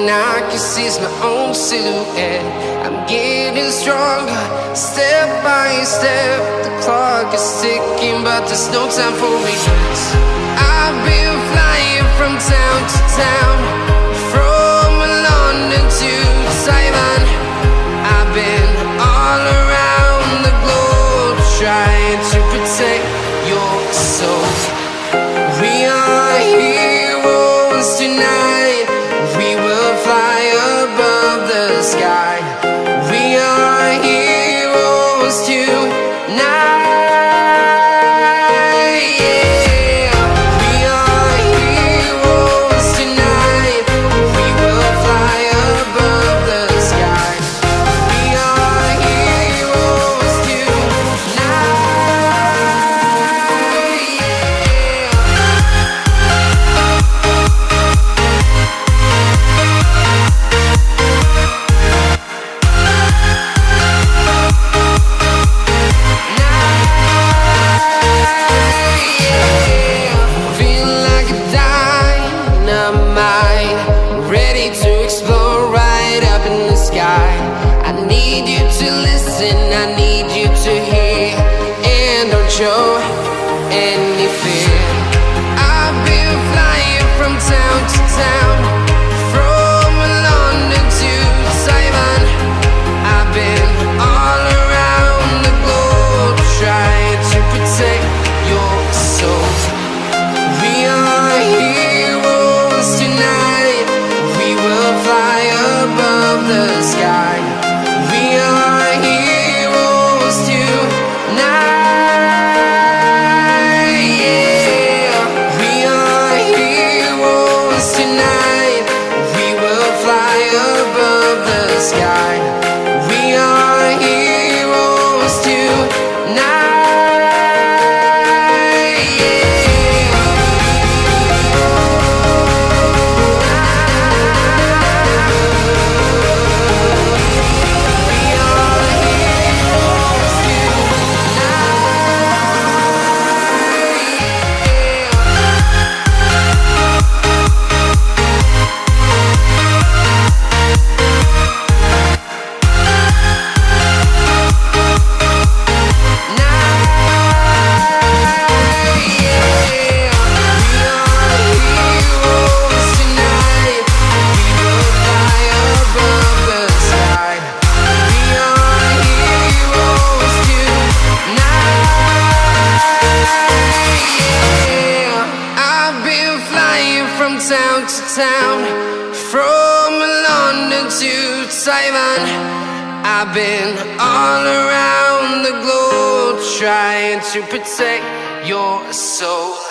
and I can see my own silhouette. I'm getting stronger, step by step. The clock is ticking, but there's no time for regrets. I've been flying from town to town, from London to Taiwan. I've been all around the globe, trying to protect your soul. We are heroes tonight. We will fly above the sky. We are heroes tonight. Show any fear. I've been flying from town to town, from London to Taiwan. I've been all around the globe, trying to protect your soul. We are heroes tonight. We will fly above the sky. We are heroes tonight. Town to town, from London to Taiwan. I've been all around the globe, trying to protect your soul.